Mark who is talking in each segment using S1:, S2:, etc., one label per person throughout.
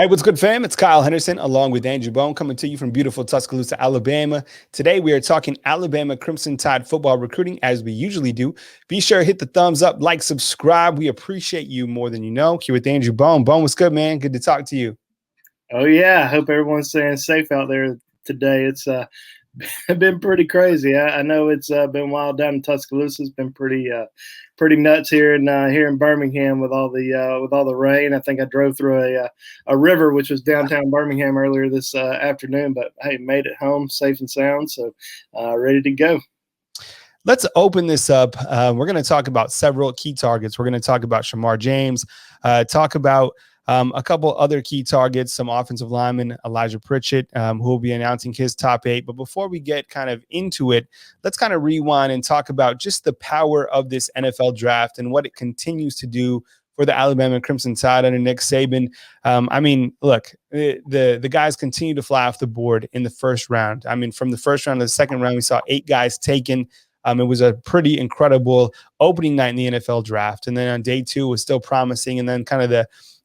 S1: Hey, what's good, fam? It's Kyle Henderson along with Andrew Bone coming to you from beautiful Tuscaloosa, Alabama. Today, we are talking Alabama Crimson Tide football recruiting as we usually do. Be sure to hit the thumbs up, like, subscribe. We appreciate you more than you know. Here with Andrew Bone. Bone, what's good, man? Good to talk to you.
S2: Oh yeah, I hope everyone's staying safe out there today. It's been pretty crazy. I know it's been wild down in Tuscaloosa. It's been pretty nuts here in Birmingham with all the rain. I think I drove through a river which was downtown Birmingham earlier this afternoon. But hey, made it home safe and sound. So ready to go.
S1: Let's open this up. We're going to talk about several key targets. We're going to talk about Shemar James, talk about a couple other key targets, some offensive linemen, Elijah Pritchett, who will be announcing his top 8. But before we get kind of into it, let's kind of rewind and talk about just the power of this NFL draft and what it continues to do for the Alabama Crimson Tide under Nick Saban. I mean, look, the guys continue to fly off the board in the first round. I mean, from the first round to the second round, we saw 8 guys taken. It was a pretty incredible opening night in the NFL draft. And then on day 2 was still promising. And then kind of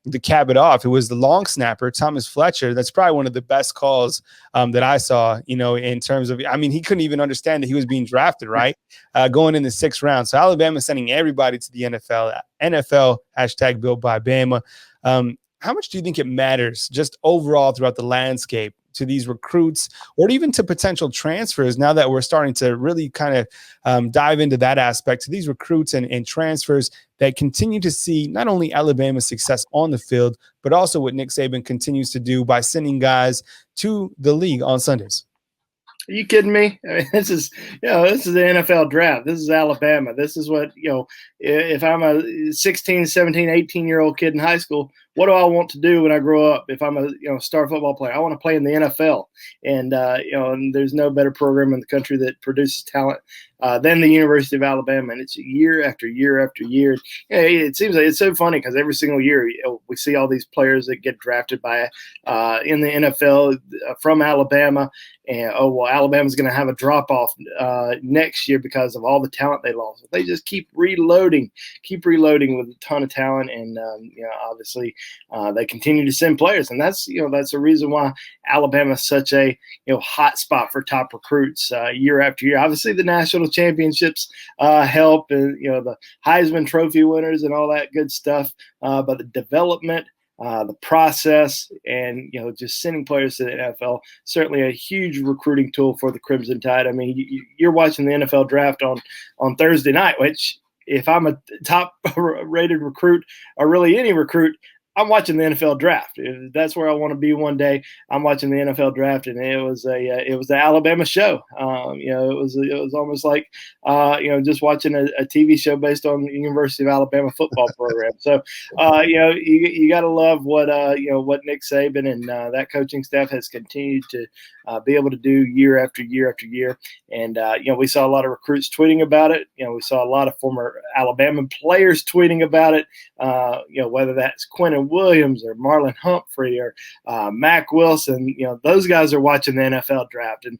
S1: the cap it off, it was the long snapper, Thomas Fletcher. That's probably one of the best calls that I saw, in terms of, I mean, he couldn't even understand that he was being drafted, right? Going in the 6th round. So Alabama sending everybody to the NFL hashtag built by Bama. How much do you think it matters just overall throughout the landscape to these recruits or even to potential transfers now that we're starting to really kind of dive into that aspect to these recruits and transfers that continue to see not only Alabama's success on the field, but also what Nick Saban continues to do by sending guys to the league on Sundays?
S2: Are you kidding me? I mean, this is the NFL draft. This is Alabama. This is what, if I'm a 16, 17, 18-year-old kid in high school, what do I want to do when I grow up? If I'm a star football player, I want to play in the NFL. And, and there's no better program in the country that produces talent than the University of Alabama. And it's year after year after year. It seems like it's so funny because every single year we see all these players that get drafted by in the NFL from Alabama. And, Alabama's going to have a drop-off next year because of all the talent they lost. They just keep reloading with a ton of talent. And, obviously they continue to send players. And that's the reason why Alabama is such a, hot spot for top recruits year after year. Obviously the national championships help and, the Heisman Trophy winners and all that good stuff. But the development, the process, and just sending players to the NFL, certainly a huge recruiting tool for the Crimson Tide. I mean, you're watching the NFL draft on Thursday night, which if I'm a top-rated recruit or really any recruit, I'm watching the NFL draft. If that's where I want to be one day. I'm watching the NFL draft, and it was the Alabama show. It was almost like just watching a TV show based on the University of Alabama football program. So you got to love what Nick Saban and that coaching staff has continued to be able to do year after year after year. And we saw a lot of recruits tweeting about it. We saw a lot of former Alabama players tweeting about it. Whether that's Quentin Williams or Marlon Humphrey or Mac Wilson, those guys are watching the NFL draft, and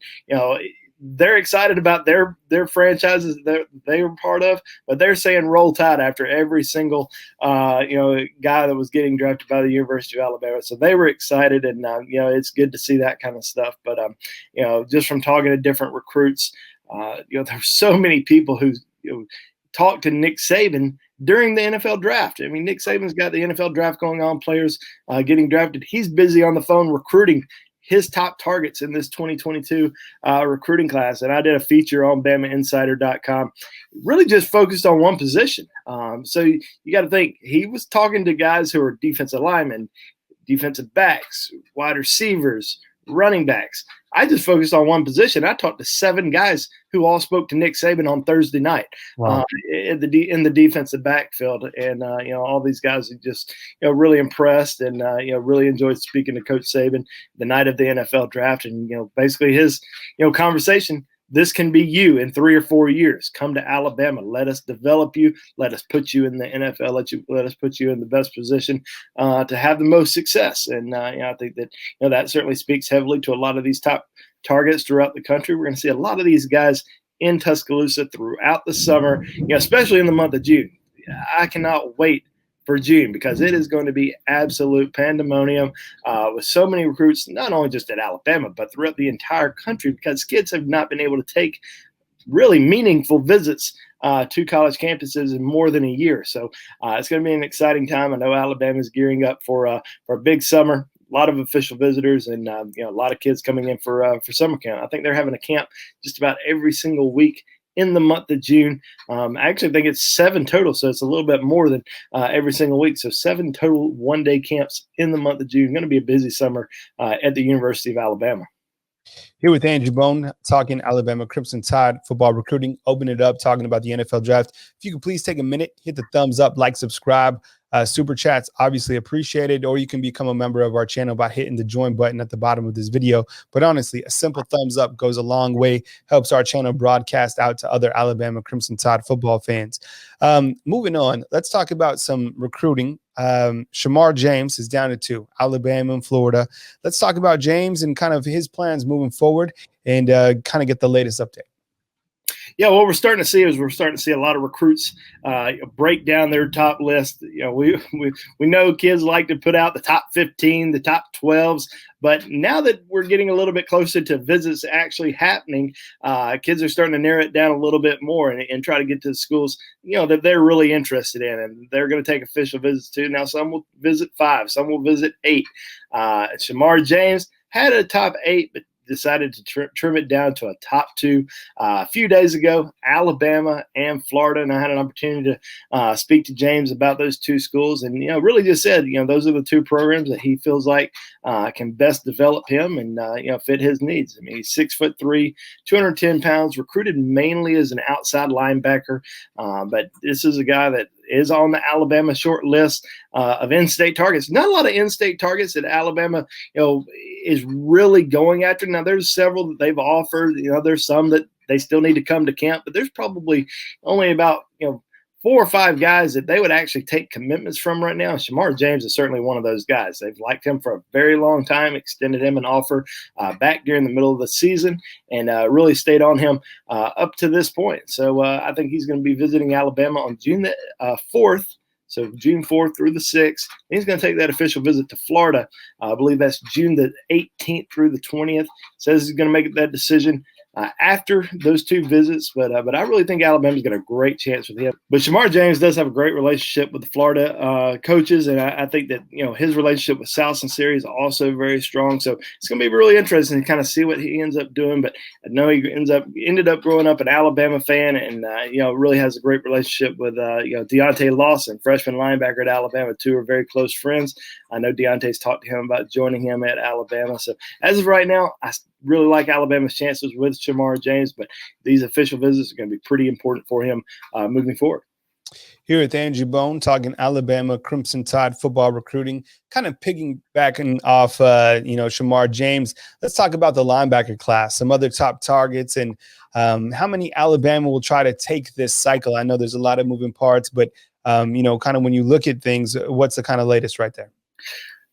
S2: they're excited about their franchises that they were part of, but they're saying roll tide after every single guy that was getting drafted by the University of Alabama. So they were excited, and it's good to see that kind of stuff. But just from talking to different recruits, there's so many people who talked to Nick Saban during the NFL draft. I mean, Nick Saban's got the NFL draft going on, players getting drafted. He's busy on the phone recruiting his top targets in this 2022 recruiting class. And I did a feature on BamaInsider.com, really just focused on one position. So you got to think, he was talking to guys who are defensive linemen, defensive backs, wide receivers, running backs. I just focused on one position. I talked to 7 guys who all spoke to Nick Saban on Thursday night. Wow. In the defensive backfield, and all these guys are just really impressed, and really enjoyed speaking to Coach Saban the night of the NFL draft, and basically his conversation. This can be you in 3 or 4 years. Come to Alabama. Let us develop you. Let us put you in the NFL. Let us put you in the best position to have the most success. And I think that that certainly speaks heavily to a lot of these top targets throughout the country. We're going to see a lot of these guys in Tuscaloosa throughout the summer, especially in the month of June. I cannot wait for June, because it is going to be absolute pandemonium with so many recruits, not only just at Alabama, but throughout the entire country, because kids have not been able to take really meaningful visits to college campuses in more than a year. So it's going to be an exciting time. I know Alabama is gearing up for a big summer. A lot of official visitors and a lot of kids coming in for summer camp. I think they're having a camp just about every single week in the month of June. I actually think it's 7 total, so it's a little bit more than every single week. So 7 total one-day camps in the month of June. Going to be a busy summer at the University of Alabama.
S1: Here with Andrew Bone, talking Alabama Crimson Tide football recruiting, open it up, talking about the NFL draft. If you could please take a minute, hit the thumbs up, like, subscribe. Super chats, obviously appreciated, or you can become a member of our channel by hitting the join button at the bottom of this video. But honestly, a simple thumbs up goes a long way, helps our channel broadcast out to other Alabama Crimson Tide football fans. Moving on, let's talk about some recruiting. Shemar James is down to 2, Alabama and Florida. Let's talk about James and kind of his plans moving forward and kind of get the latest update.
S2: Yeah, what we're starting to see is a lot of recruits break down their top list. We know kids like to put out the top 15, the top 12s, but now that we're getting a little bit closer to visits actually happening, kids are starting to narrow it down a little bit more and try to get to the schools that they're really interested in, and they're going to take official visits to. Now, some will visit 5, some will visit 8. Shemar James had a top 8, but decided to trim it down to a top 2 a few days ago, Alabama and Florida. And I had an opportunity to speak to James about those 2 schools, and really just said those are the 2 programs that he feels like can best develop him and fit his needs. I mean, he's 6'3", 210 pounds, recruited mainly as an outside linebacker, but this is a guy that is on the Alabama short list of in-state targets. Not a lot of in-state targets that Alabama, is really going after. Now, there's several that they've offered. There's some that they still need to come to camp, but there's probably only about 4 or 5 guys that they would actually take commitments from right now. Shemar James is certainly one of those guys. They've liked him for a very long time, extended him an offer back during the middle of the season, and really stayed on him up to this point. So I think he's going to be visiting Alabama on June the 4th. So June 4th through the 6th. He's going to take that official visit to Florida. I believe that's June the 18th through the 20th. Says he's going to make that decision after those 2 visits, but I really think Alabama's got a great chance with him. But Shemar James does have a great relationship with the Florida coaches, and I think that his relationship with Sal Sinceri is also very strong. So it's going to be really interesting to kind of see what he ends up doing. But I know he ended up growing up an Alabama fan, and really has a great relationship with Deontay Lawson, freshman linebacker at Alabama. 2 are very close friends. I know Deontay's talked to him about joining him at Alabama. So as of right now, I really like Alabama's chances with Shemar James, but these official visits are going to be pretty important for him moving forward.
S1: Here with Andrew Bone, talking Alabama Crimson Tide football recruiting, kind of piggybacking off, Shemar James. Let's talk about the linebacker class, some other top targets, and how many Alabama will try to take this cycle. I know there's a lot of moving parts, but, kind of when you look at things, what's the kind of latest right there?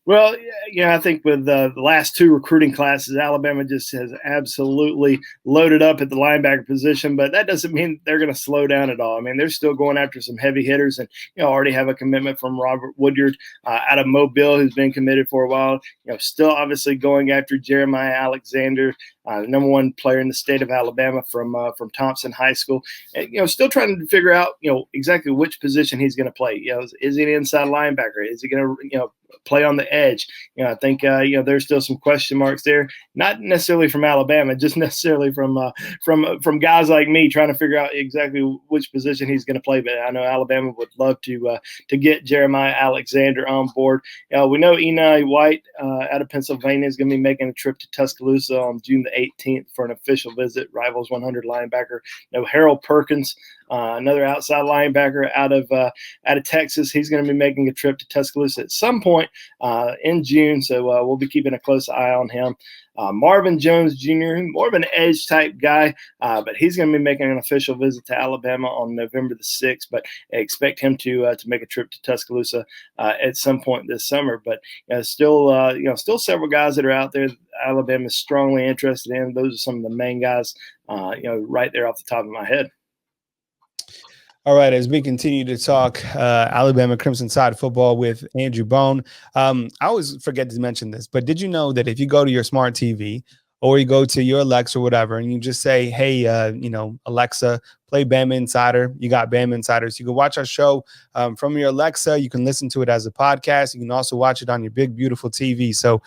S2: Well, I think with the last 2 recruiting classes, Alabama just has absolutely loaded up at the linebacker position, but that doesn't mean they're going to slow down at all. I mean, they're still going after some heavy hitters, and already have a commitment from Robert Woodyard out of Mobile, who's been committed for a while. Still obviously going after Jeremiah Alexander, the number 1 player in the state of Alabama from Thompson High School. And, still trying to figure out exactly which position he's going to play. Is he an inside linebacker? Is he going to play on the edge? I think there's still some question marks there. Not necessarily from Alabama, just necessarily from guys like me trying to figure out exactly which position he's going to play. But I know Alabama would love to get Jeremiah Alexander on board. We know Eni White out of Pennsylvania is going to be making a trip to Tuscaloosa on June the 18th for an official visit. Rivals 100 linebacker. Harold Perkins, another outside linebacker out of Texas. He's going to be making a trip to Tuscaloosa at some point in June, so we'll be keeping a close eye on him. Marvin Jones Jr., more of an edge type guy, but he's going to be making an official visit to Alabama on November the 6th. But I expect him to make a trip to Tuscaloosa at some point this summer. But still several guys that are out there that Alabama is strongly interested in. Those are some of the main guys, right there off the top of my head.
S1: All right, as we continue to talk Alabama Crimson Tide football with Andrew Bone, I always forget to mention this, but did you know that if you go to your smart TV or you go to your Alexa or whatever, and you just say, "Hey, Alexa, play Bama Insider," you got Bama Insider. So you can watch our show from your Alexa. You can listen to it as a podcast. You can also watch it on your big, beautiful TV. So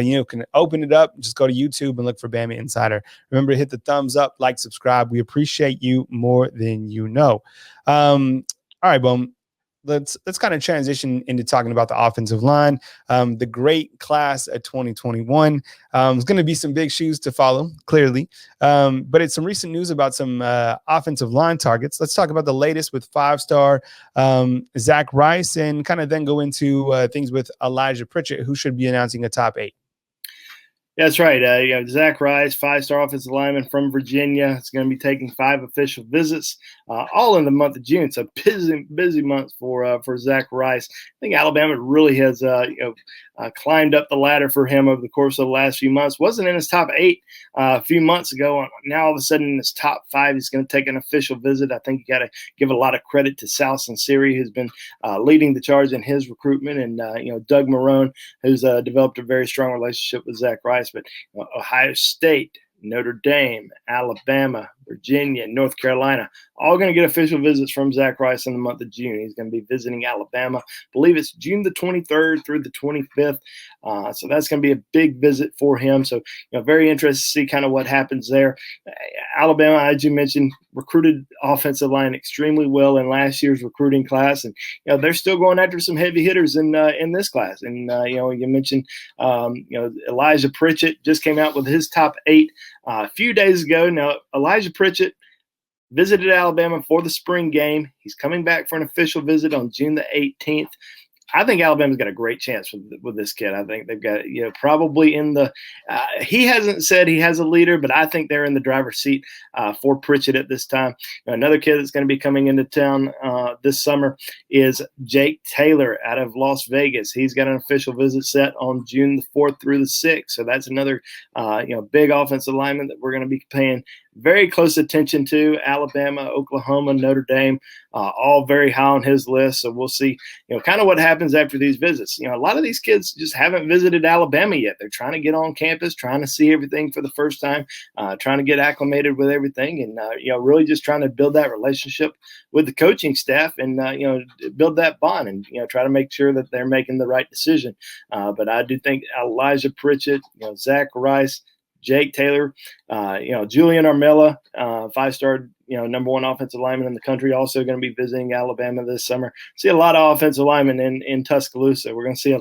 S1: you can open it up, just go to YouTube and look for Bama Insider. Remember to hit the thumbs up, like, subscribe. We appreciate you more than you know. All right, Boom. Let's kind of transition into talking about the offensive line. The great class at 2021. There's going to be some big shoes to follow, clearly. But it's some recent news about some offensive line targets. Let's talk about the latest with five-star Zach Rice, and kind of then go into things with Elijah Pritchett, who should be announcing a top 8.
S2: That's right. Zach Rice, five-star offensive lineman from Virginia. It's going to be taking 5 official visits, all in the month of June. So busy month for Zach Rice. I think Alabama really has climbed up the ladder for him over the course of the last few months. Wasn't in his top 8 a few months ago. Now all of a sudden in his top 5, he's going to take an official visit. I think you got to give a lot of credit to Sal Sinceri, who's been leading the charge in his recruitment, and Doug Marrone, who's developed a very strong relationship with Zach Rice. But Ohio State, Notre Dame, Alabama, Virginia, North Carolina, all going to get official visits from Zach Rice in the month of June. He's going to be visiting Alabama. I believe it's June the 23rd through the 25th. So that's going to be a big visit for him. So, very interested to see kind of what happens there. Alabama, as you mentioned, recruited offensive line extremely well in last year's recruiting class. And, they're still going after some heavy hitters in this class. And, you mentioned, Elijah Pritchett just came out with his top 8 a few days ago. Now, Elijah Pritchett visited Alabama for the spring game. He's coming back for an official visit on June the 18th. I think Alabama's got a great chance with this kid. I think they've got, probably in the he hasn't said he has a leader, but I think they're in the driver's seat for Pritchett at this time. Another kid that's going to be coming into town this summer is Jake Taylor out of Las Vegas. He's got an official visit set on June the 4th through the 6th. So that's another, big offensive lineman that we're going to be paying very close attention to. Alabama, Oklahoma, Notre Dame, all very high on his list. So we'll see, kind of what happens after these visits. A lot of these kids just haven't visited Alabama yet. They're trying to get on campus, trying to see everything for the first time, trying to get acclimated with everything, and really just trying to build that relationship with the coaching staff, and build that bond, and try to make sure that they're making the right decision. But I do think Elijah Pritchett, Zach Rice, Jake Taylor, Julian Armella, 5-star, number 1 offensive lineman in the country, also going to be visiting Alabama this summer. See a lot of offensive linemen in Tuscaloosa. We're going to see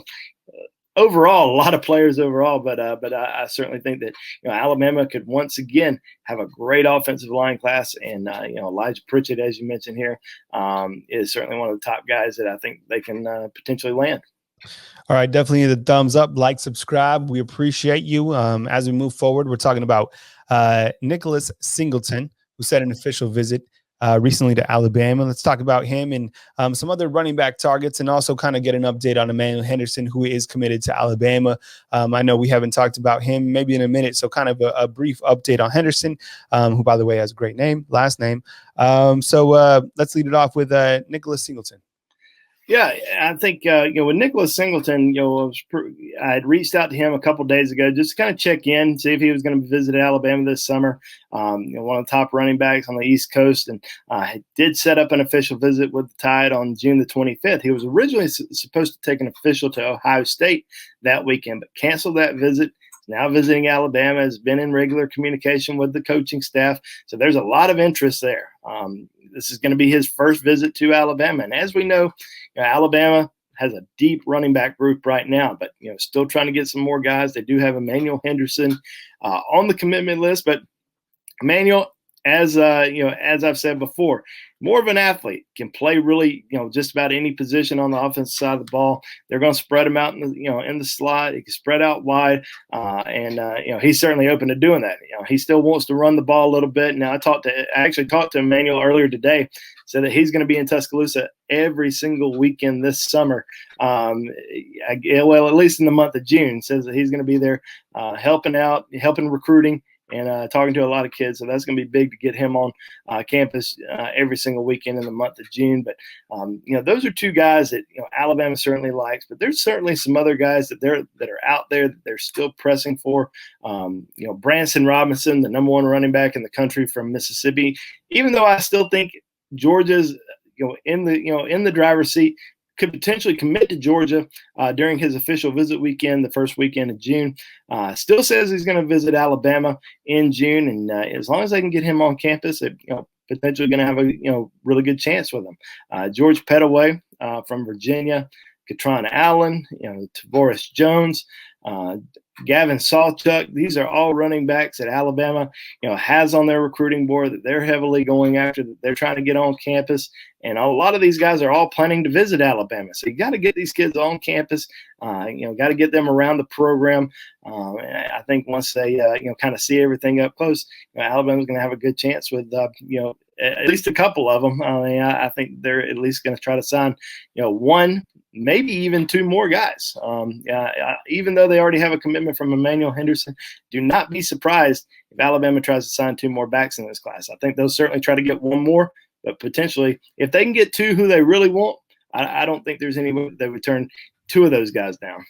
S2: overall a lot of players overall, but I certainly think that Alabama could once again have a great offensive line class, and Elijah Pritchett, as you mentioned here, is certainly one of the top guys that I think they can potentially land.
S1: All right, definitely the thumbs up, like, subscribe. We appreciate you. As we move forward, we're talking about Nicholas Singleton, who set an official visit recently to Alabama. Let's talk about him and some other running back targets, and also kind of get an update on Emmanuel Henderson, who is committed to Alabama. I know we haven't talked about him maybe in a minute, so kind of a brief update on Henderson, who, by the way, has a great last name. So let's lead it off with Nicholas Singleton.
S2: Yeah, I think, with Nicholas Singleton, I had reached out to him a couple of days ago just to kind of check in, see if he was going to visit Alabama this summer. One of the top running backs on the East Coast, and did set up an official visit with the Tide on June the 25th. He was originally supposed to take an official to Ohio State that weekend, but canceled that visit. Now visiting Alabama, has been in regular communication with the coaching staff. So there's a lot of interest there. This is going to be his first visit to Alabama. And as we know, Alabama has a deep running back group right now, but still trying to get some more guys. They do have Emmanuel Henderson on the commitment list, but Emmanuel, as I've said before, more of an athlete, can play really, just about any position on the offensive side of the ball. They're going to spread him out in the slot. He can spread out wide, and he's certainly open to doing that. He still wants to run the ball a little bit. Now, I actually talked to Emmanuel earlier today, said that he's going to be in Tuscaloosa every single weekend this summer. Well, at least in the month of June, says that he's going to be there helping recruiting. and talking to a lot of kids. So that's going to be big to get him on campus every single weekend in the month of June. But those are two guys that Alabama certainly likes. But there's certainly some other guys that are out there that they're still pressing for. Branson Robinson, the number 1 running back in the country from Mississippi. Even though I still think Georgia's in the driver's seat, could potentially commit to Georgia during his official visit weekend, the first weekend of June. Still says he's going to visit Alabama in June, and as long as they can get him on campus, potentially going to have a really good chance with him. George Pettaway from Virginia, Katron Allen, Tavoris Jones, Gavin Sawchuk. These are all running backs that Alabama, has on their recruiting board that they're heavily going after, that they're trying to get on campus. And a lot of these guys are all planning to visit Alabama. So you got to get these kids on campus, got to get them around the program. I think once they, kind of see everything up close, Alabama's going to have a good chance with, at least a couple of them. I think they're at least going to try to sign, 1, maybe even 2 more guys. Even though they already have a commitment from Emmanuel Henderson, do not be surprised if Alabama tries to sign 2 more backs in this class. I think they'll certainly try to get 1 more, but potentially if they can get 2 who they really want, I don't think there's any way they would turn 2 of those guys down.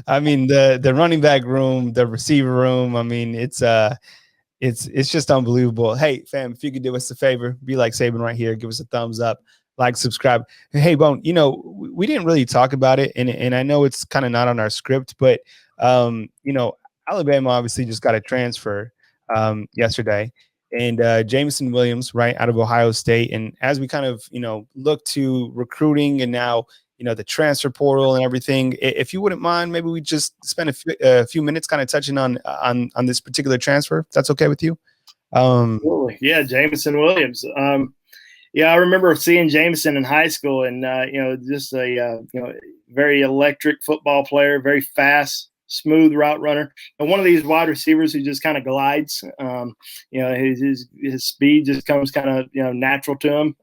S1: I mean, the running back room, the receiver room, I mean, it's just unbelievable. Hey, fam, if you could do us a favor, be like Saban right here, give us a thumbs up, like, subscribe. Hey, Bone, we didn't really talk about it, and I know it's kind of not on our script, but Alabama obviously just got a transfer yesterday, and Jameson Williams, right, out of Ohio State. And as we kind of look to recruiting and now the transfer portal and everything, if you wouldn't mind, maybe we just spend a few minutes kind of touching on this particular transfer, if that's okay with you.
S2: Absolutely. Yeah, Jameson Williams. I remember seeing Jameson in high school, and just a very electric football player, very fast, smooth route runner, and one of these wide receivers who just kind of glides. His speed just comes kind of natural to him.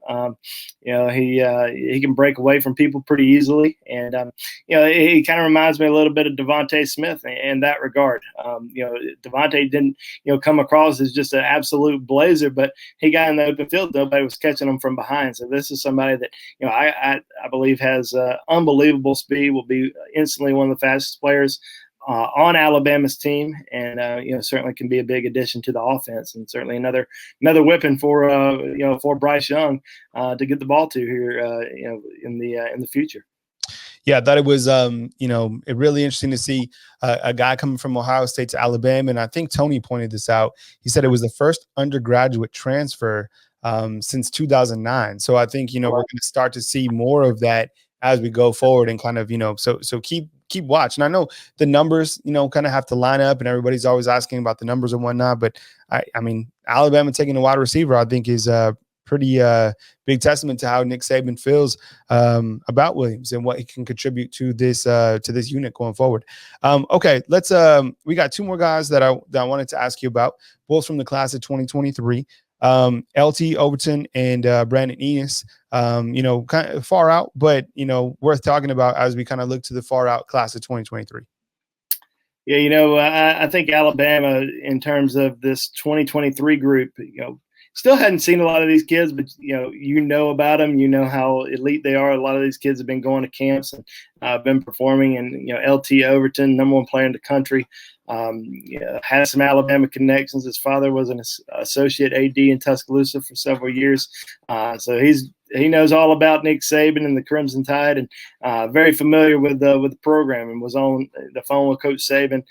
S2: He can break away from people pretty easily, and he kind of reminds me a little bit of Devontae Smith in that regard. Devontae didn't come across as just an absolute blazer, but he got in the open field, nobody was catching him from behind. So this is somebody that I believe has unbelievable speed, will be instantly one of the fastest players on Alabama's team, and certainly can be a big addition to the offense, and certainly another weapon for Bryce Young to get the ball to here in the future.
S1: Yeah, I thought it was really interesting to see a guy coming from Ohio State to Alabama, and I think Tony pointed this out. He said it was the first undergraduate transfer since 2009. So I think we're going to start to see more of that as we go forward, and kind of so keep watch. And I know the numbers kind of have to line up, and everybody's always asking about the numbers and whatnot, but I mean, Alabama taking a wide receiver, I think, is a pretty big testament to how Nick Saban feels about Williams and what he can contribute to this unit going forward. Okay, let's we got 2 more guys that I wanted to ask you about, both from the class of 2023. LT Overton and Brandon Enos, kind of far out, but worth talking about as we kind of look to the far out class of 2023.
S2: Yeah, I think Alabama, in terms of this 2023 group, still hadn't seen a lot of these kids, but about them, how elite they are. A lot of these kids have been going to camps and been performing, and LT Overton, number 1 player in the country, has some Alabama connections. His father was an associate AD in Tuscaloosa for several years, so he knows all about Nick Saban and the Crimson Tide, and very familiar with the program, and was on the phone with Coach Saban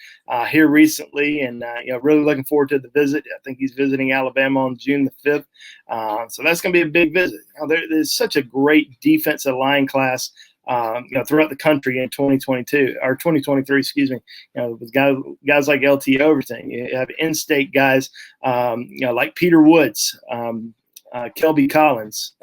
S2: here recently, and really looking forward to the visit. I think he's visiting Alabama on June the 5th, so that's going to be a big visit. There's such a great defensive line class throughout the country in 2022 or 2023, excuse me. With guys like LT Overton, you have in-state guys, like Peter Woods, Kelby Collins,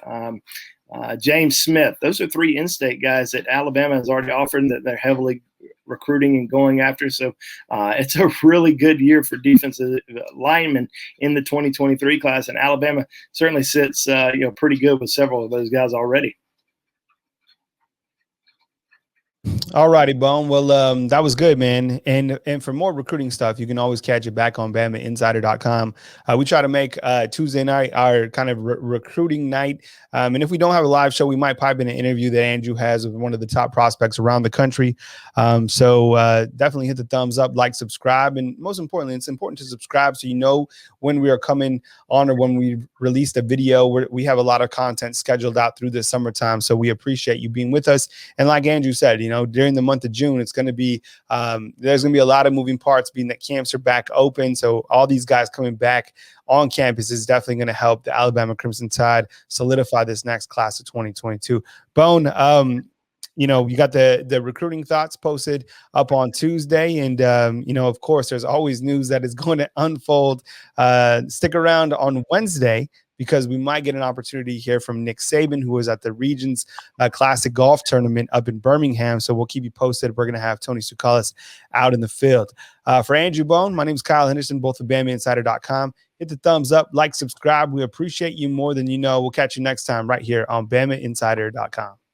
S2: James Smith. Those are 3 in-state guys that Alabama has already offered that they're heavily recruiting and going after. So it's a really good year for defensive linemen in the 2023 class, and Alabama certainly sits pretty good with several of those guys already.
S1: All righty, Bone. Well, that was good, man. And for more recruiting stuff, you can always catch it back on BamaInsider.com. We try to make Tuesday night our kind of recruiting night. And if we don't have a live show, we might pipe in an interview that Andrew has with one of the top prospects around the country. So definitely hit the thumbs up, like, subscribe. And most importantly, it's important to subscribe so you know when we are coming on or when we release a video. We have a lot of content scheduled out through this summertime. So we appreciate you being with us. And like Andrew said, during the month of June, it's going to be there's going to be a lot of moving parts, being that camps are back open. So all these guys coming back on campus is definitely going to help the Alabama Crimson Tide solidify this next class of 2022. Bone, you got the recruiting thoughts posted up on Tuesday. And, of course, there's always news that is going to unfold. Stick around on Wednesday, because we might get an opportunity to hear from Nick Saban, who was at the Regions Classic Golf Tournament up in Birmingham. So we'll keep you posted. We're going to have Tony Tsoukalas out in the field. For Andrew Bone, my name is Kyle Henderson, both of BamaInsider.com. Hit the thumbs up, like, subscribe. We appreciate you more than you know. We'll catch you next time right here on BamaInsider.com.